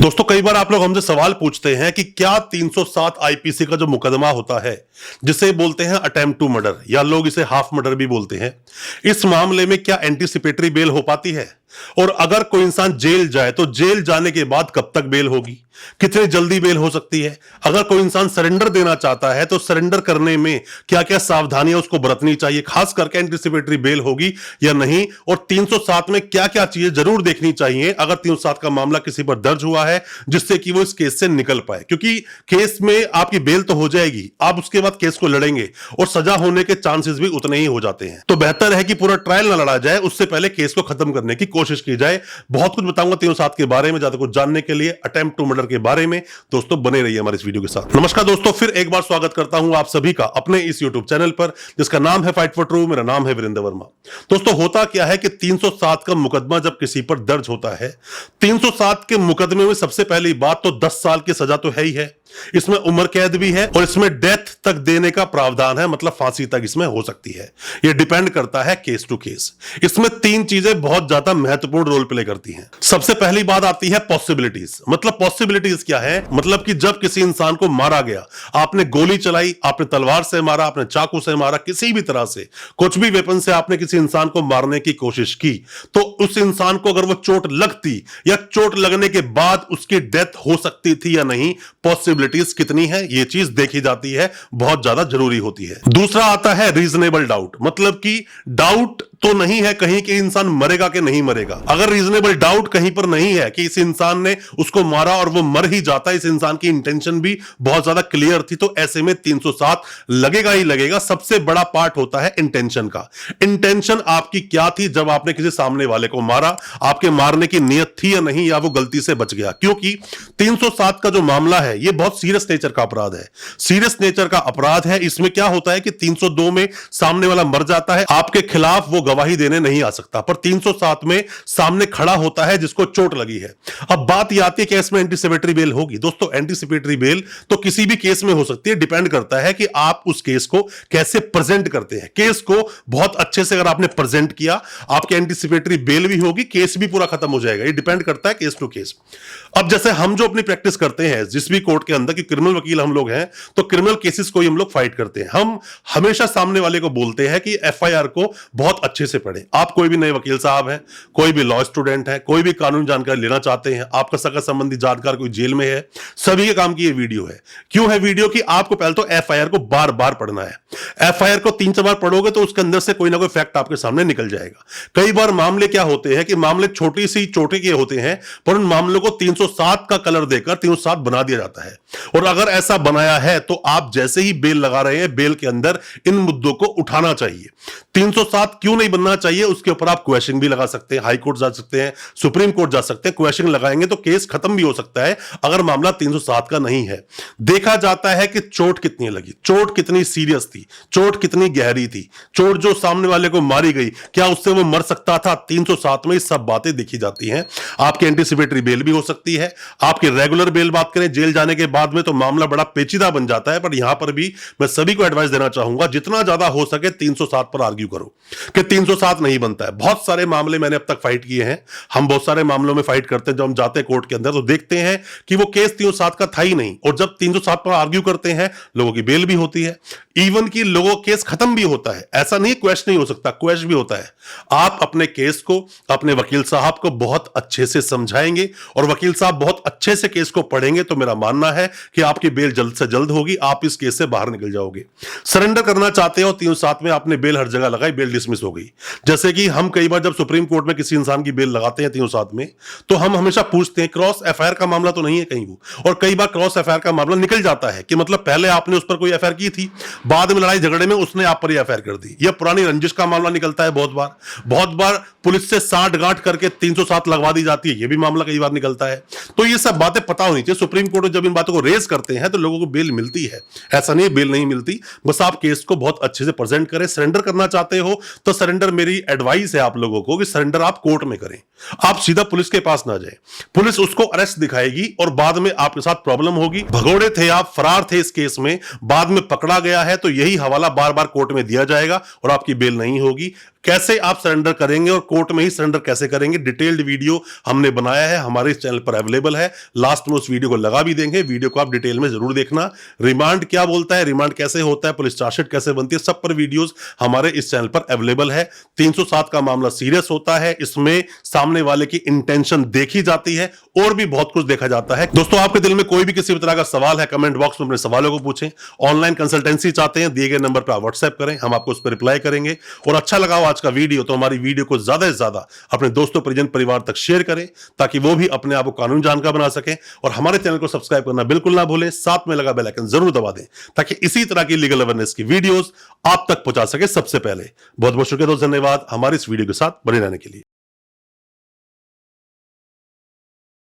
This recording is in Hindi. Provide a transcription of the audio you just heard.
दोस्तों कई बार आप लोग हमसे सवाल पूछते हैं कि क्या 307 आईपीसी का जो मुकदमा होता है जिसे बोलते हैं अटेम्प्ट टू मर्डर या लोग इसे हाफ मर्डर भी बोलते हैं, इस मामले में क्या एंटीसिपेटरी बेल हो पाती है? और अगर कोई इंसान जेल जाए तो जेल जाने के बाद कब तक बेल होगी, कितनी जल्दी बेल हो सकती है? अगर कोई इंसान सरेंडर देना चाहता है तो सरेंडर करने में क्या क्या सावधानियां उसको बरतनी चाहिए, खास करके एंटीसिपेटरी बेल होगी या नहीं, और 307 में क्या क्या चीजें जरूर देखनी चाहिए अगर 307 का मामला किसी पर दर्ज हुआ है जिससे कि वो इस केस से निकल पाए। क्योंकि केस में आपकी बेल तो हो जाएगी, आप उसके बाद केस को लड़ेंगे और सजा होने के चांसेस भी उतने ही हो जाते हैं। तो बेहतर है कि पूरा ट्रायल ना लड़ा जाए, उससे पहले केस को खत्म करने की कोशिश की जाए। बहुत कुछ बताऊंगा 307 के बारे में, ज्यादा कुछ जानने के लिए अटेम्प्ट टू मर्डर के बारे में दोस्तों बने रहिए हमारे इस वीडियो के साथ। नमस्कार दोस्तों, फिर एक बार स्वागत करता हूं आप सभी का अपने इस यूट्यूब चैनल पर जिसका नाम है फाइट फॉर ट्रू। मेरा नाम है वीरेंद्र वर्मा। दोस्तों होता क्या है कि 307 का मुकदमा जब किसी पर दर्ज होता है, 307 के मुकदमे में सबसे पहली बात तो 10 साल की सजा तो है ही है, इसमें उम्र कैद भी है और इसमें डेथ तक देने का प्रावधान है, मतलब फांसी तक इसमें हो सकती है। यह डिपेंड करता है केस टू केस। इसमें तीन चीजें बहुत ज्यादा महत्वपूर्ण रोल प्ले करती हैं। सबसे पहली बात आती है पॉसिबिलिटीज। मतलब पॉसिबिलिटीज क्या है? मतलब कि जब किसी इंसान को मारा गया, आपने गोली चलाई, आपने तलवार से मारा, आपने चाकू से मारा, किसी भी तरह से कुछ भी वेपन से आपने किसी इंसान को मारने की कोशिश की, तो उस इंसान को अगर वो चोट लगती या चोट लगने के बाद उसकी डेथ हो सकती थी या नहीं, पॉसिबिलिटीज कितनी है, ये चीज देखी जाती है, बहुत ज्यादा जरूरी होती है। दूसरा आता है रीजनेबल डाउट। मतलब कि डाउट तो नहीं है कहीं कि इंसान मरेगा कि नहीं मरेगा। अगर रीजनेबल डाउट कहीं पर नहीं है कि इस इंसान ने उसको मारा और वो मर ही जाता, इस इंसान की इंटेंशन भी बहुत ज्यादा क्लियर थी, तो ऐसे में 307 लगेगा ही लगेगा। सबसे बड़ा पार्ट होता है इंटेंशन का। इंटेंशन आपकी क्या थी जब आपने किसी सामने वाले को मारा? आपके मारने की नियत थी या नहीं, या वो गलती से बच गया? क्योंकि 307 का जो मामला है ये बहुत सीरियस नेचर का अपराध है। सीरियस नेचर का अपराध है। इसमें क्या होता है कि 302 में सामने वाला मर जाता है, आपके खिलाफ वो गवाही देने नहीं आ सकता, पर 307 में सामने खड़ा होता है जिसको चोट लगी है। अब बात यह आती है कि इसमें एंटीसिपेटरी बेल होगी। दोस्तों एंटीसिपेटरी बेल तो किसी भी केस में हो सकती है, डिपेंड करता है कि आप उस केस को कैसे प्रेजेंट करते हैं। केस को बहुत अच्छे से अगर आपने प्रेजेंट किया, आपकी एंटीसिपेटरी बेल भी होगी, केस भी पूरा खत्म हो जाएगा। ये डिपेंड करता है केस टू केस। अब जैसे हम जो अपनी प्रैक्टिस करते हैं जिस भी कोर्ट के अंदर, कि क्रिमिनल वकील हम लोग हैं, तो क्रिमिनल केसेस को ही हम लोग फाइट करते हैं। हम हमेशा सामने वाले को बोलते हैं कि एफआईआर को बहुत अच्छे से पढ़े। आप कोई भी नए वकील साहब हैं, कोई भी लॉ स्टूडेंट है, कोई भी कानूनी जानकारी लेना चाहते हैं, आपका सगा संबंधी जानकार कोई जेल में है, सभी के काम की ये वीडियो है। क्यों है वीडियो? कि आपको पहले तो एफआईआर को बार बार पढ़ना है। एफआईआर को 3-4 बार पढ़ोगे तो उसके अंदर से कोई ना कोई फैक्ट आपके सामने निकल जाएगा। कई बार मामले क्या होते हैं कि मामले छोटी सी चोटी के होते हैं, पर उन मामलों को 307 का कलर देकर 307 बना दिया जाता है। और अगर ऐसा बनाया है तो आप जैसे ही बेल लगा रहे हैं, बेल के अंदर इन मुद्दों को उठाना चाहिए। 307 क्यों नहीं बनना चाहिए, उसके ऊपर आप क्वेश्चन भी लगा सकते हैं, हाई कोर्ट जा सकते हैं, सुप्रीम कोर्ट जा सकते हैं। क्वेश्चन लगाएंगे तो केस खत्म भी हो सकता है अगर मामला 307 का नहीं है। देखा जाता है कि चोट कितनी लगी, चोट कितनी सीरियस थी, चोट कितनी गहरी थी, चोट जो सामने वाले को मारी गई, क्या उससे वो मर सकता था? 307 में सब बातें देखी जाती हैं। आपकी एंटीसिपेटरी बेल भी हो सकती है, आपकी रेगुलर बेल बात करें जेल जाने के बाद में तो मामला बड़ा पेचीदा बन जाता है। पर यहां पर भी मैं सभी को एडवाइस देना चाहूंगा, जितना ज्यादा हो सके 307 पर आर्ग्यू करो कि 307 नहीं बनता है। बहुत सारे मामले मैंने अब तक फाइट किए हैं, हम बहुत सारे मामलों में फाइट करते हैं। जब हम जाते हैं कोर्ट के अंदर तो देखते हैं कि वो केस 307 का था ही नहीं, और जब 307 पर आर्ग्यू करते हैं लोगों की बेल भी होती है, इवन की लोगों केस खत्म भी होता है। ऐसा नहीं क्वेश नहीं हो सकता, क्वेश भी होता है। आप अपने केस को अपने वकील साहब को बहुत अच्छे से समझाएंगे और वकील साहब बहुत अच्छे से केस को पढ़ेंगे तो मेरा मानना है कि आपकी बेल जल्द से जल्द होगी, आप इस केस से बाहर निकल जाओगे। सरेंडर करना चाहते हो 307 में, आपने बेल हर जगह लगाई, बेल डिसमिस हो गई। जैसे कि हम कई बार जब सुप्रीम कोर्ट में किसी इंसान की बेल लगाते हैं 307 में, तो हम हमेशा पूछते हैं क्रॉस एफआईआर का मामला तो नहीं है कहीं वो। और कई बार क्रॉस एफआईआर का मामला निकल जाता है कि मतलब पहले आपने उस पर कोई एफआईआर की थी, बाद में लड़ाई झगड़े में उसने आप पर ही एफआईआर कर दी। यह पुरानी रंजिश का मामला निकलता है बहुत बार पुलिस से साठ गांठ करके 307 लगवा दी जाती है, यह भी मामला कई बार निकलता है। तो ये सब बातें पता होनी चाहिए। सुप्रीम कोर्ट में जब इन बातों को को रेज करते हैं तो लोगों को बेल मिलती है, ऐसा नहीं बेल नहीं मिलती। बस आप केस को बहुत अच्छे से प्रेजेंट करें। सरेंडर करना चाहते हो तो सरेंडर, मेरी एडवाइस है आप लोगों को कि सरेंडर आप कोर्ट में करें, आप सीधा पुलिस के पास ना जाए। पुलिस उसको अरेस्ट दिखाएगी और बाद में आपके साथ प्रॉब्लम होगी। भगोड़े थे आप, फरार थे इस केस में, बाद में पकड़ा गया है तो यही हवाला बार बार कोर्ट में दिया जाएगा और आपकी बेल नहीं होगी। कैसे आप सरेंडर करेंगे और कोर्ट में ही सरेंडर कैसे करेंगे, डिटेल्ड वीडियो हमने बनाया है, हमारे इस चैनल पर अवेलेबल है। लास्ट में उस वीडियो को लगा भी देंगे, वीडियो को आप डिटेल में जरूर देखना। रिमांड क्या बोलता है, रिमांड कैसे होता है, पुलिस चार्जशीट कैसे बनती है, सब पर वीडियोस हमारे इस चैनल पर अवेलेबल है। 307 का मामला सीरियस होता है, इसमें सामने वाले की इंटेंशन देखी जाती है और भी बहुत कुछ देखा जाता है। दोस्तों, आपके दिल में कोई भी किसी भी तरह का सवाल है, कमेंट बॉक्स में अपने सवालों को पूछें। ऑनलाइन कंसल्टेंसी चाहते हैं, दिए गए नंबर पर आप व्हाट्सएप करें, हम आपको उस पर रिप्लाई करेंगे। और अच्छा लगा आज का वीडियो तो हमारी वीडियो को ज्यादा से ज्यादा अपने दोस्तों, परिजन, परिवार तक शेयर करें ताकि वो भी अपने आप को कानून जानकार बना सकें। और हमारे चैनल को सब्सक्राइब करना बिल्कुल ना भूलें, साथ में लगा बेल आइकन जरूर दबा दें ताकि इसी तरह की लीगल अवेयरनेस की वीडियोस आप तक पहुंचा सके सबसे पहले। बहुत बहुत शुक्रिया दोस्त, धन्यवाद हमारे इस वीडियो के साथ बने रहने के लिए।